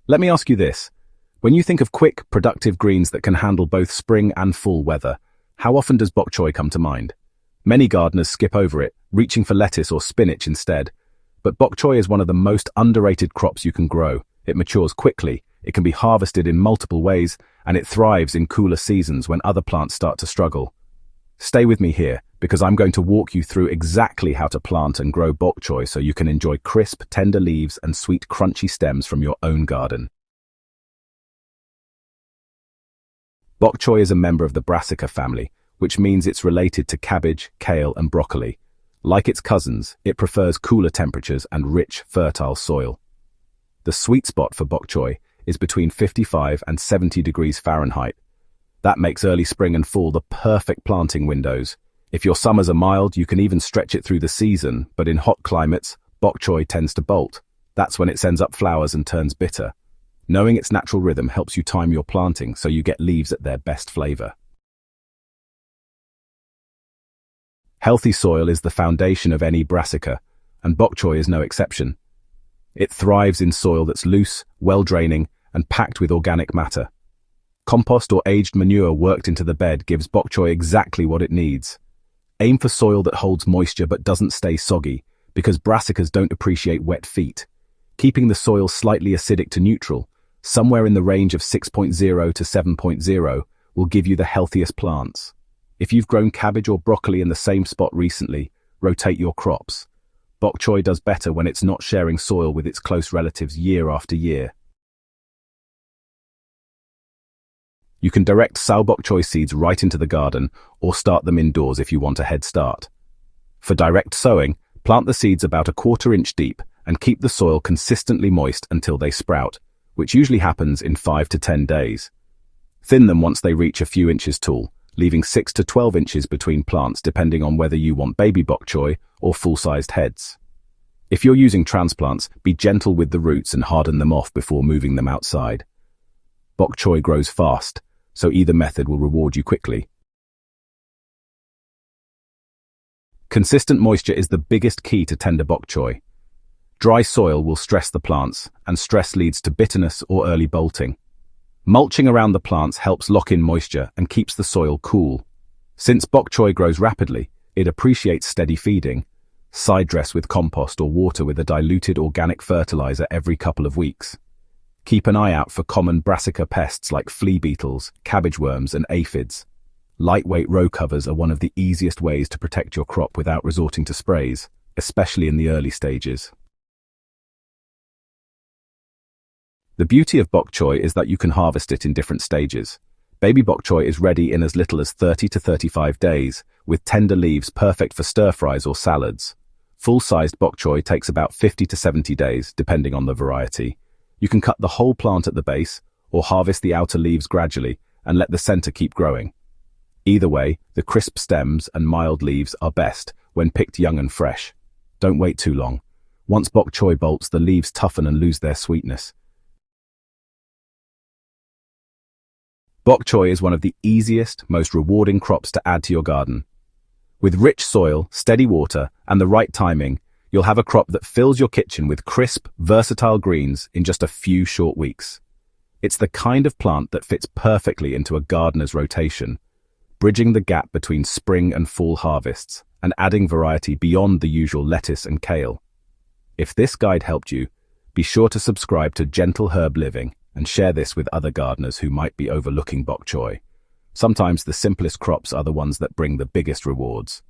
Let me ask you this. When you think of quick, productive greens that can handle both spring and fall weather, how often does bok choy come to mind? Many gardeners skip over it, reaching for lettuce or spinach instead. But bok choy is one of the most underrated crops you can grow. It matures quickly, it can be harvested in multiple ways, and it thrives in cooler seasons when other plants start to struggle. Stay with me here, because I'm going to walk you through exactly how to plant and grow bok choy so you can enjoy crisp, tender leaves and sweet, crunchy stems from your own garden. Bok choy is a member of the Brassica family, which means it's related to cabbage, kale, and broccoli. Like its cousins, it prefers cooler temperatures and rich, fertile soil. The sweet spot for bok choy is between 55 and 70 degrees Fahrenheit. That makes early spring and fall the perfect planting windows. If your summers are mild, you can even stretch it through the season, but in hot climates, bok choy tends to bolt. That's when it sends up flowers and turns bitter. Knowing its natural rhythm helps you time your planting so you get leaves at their best flavor. Healthy soil is the foundation of any brassica, and bok choy is no exception. It thrives in soil that's loose, well-draining, and packed with organic matter. Compost or aged manure worked into the bed gives bok choy exactly what it needs. Aim for soil that holds moisture but doesn't stay soggy, because brassicas don't appreciate wet feet. Keeping the soil slightly acidic to neutral, somewhere in the range of 6.0 to 7.0, will give you the healthiest plants. If you've grown cabbage or broccoli in the same spot recently, rotate your crops. Bok choy does better when it's not sharing soil with its close relatives year after year. You can direct sow bok choy seeds right into the garden or start them indoors if you want a head start. For direct sowing, plant the seeds about 1/4 inch deep and keep the soil consistently moist until they sprout, which usually happens in 5 to 10 days. Thin them once they reach a few inches tall, leaving 6 to 12 inches between plants depending on whether you want baby bok choy or full-sized heads. If you're using transplants, be gentle with the roots and harden them off before moving them outside. Bok choy grows fast, so either method will reward you quickly. Consistent moisture is the biggest key to tender bok choy. Dry soil will stress the plants, and stress leads to bitterness or early bolting. Mulching around the plants helps lock in moisture and keeps the soil cool. Since bok choy grows rapidly, it appreciates steady feeding. Side dress with compost or water with a diluted organic fertilizer every couple of weeks. Keep an eye out for common brassica pests like flea beetles, cabbage worms, and aphids. Lightweight row covers are one of the easiest ways to protect your crop without resorting to sprays, especially in the early stages. The beauty of bok choy is that you can harvest it in different stages. Baby bok choy is ready in as little as 30 to 35 days, with tender leaves perfect for stir-fries or salads. Full-sized bok choy takes about 50 to 70 days, depending on the variety. You can cut the whole plant at the base, or harvest the outer leaves gradually and let the center keep growing. Either way, the crisp stems and mild leaves are best when picked young and fresh. Don't wait too long. Once bok choy bolts, the leaves toughen and lose their sweetness. Bok choy is one of the easiest, most rewarding crops to add to your garden. With rich soil, steady water, and the right timing, you'll have a crop that fills your kitchen with crisp, versatile greens in just a few short weeks. It's the kind of plant that fits perfectly into a gardener's rotation, bridging the gap between spring and fall harvests and adding variety beyond the usual lettuce and kale. If this guide helped you, be sure to subscribe to Gentle Herb Living and share this with other gardeners who might be overlooking bok choy. Sometimes the simplest crops are the ones that bring the biggest rewards.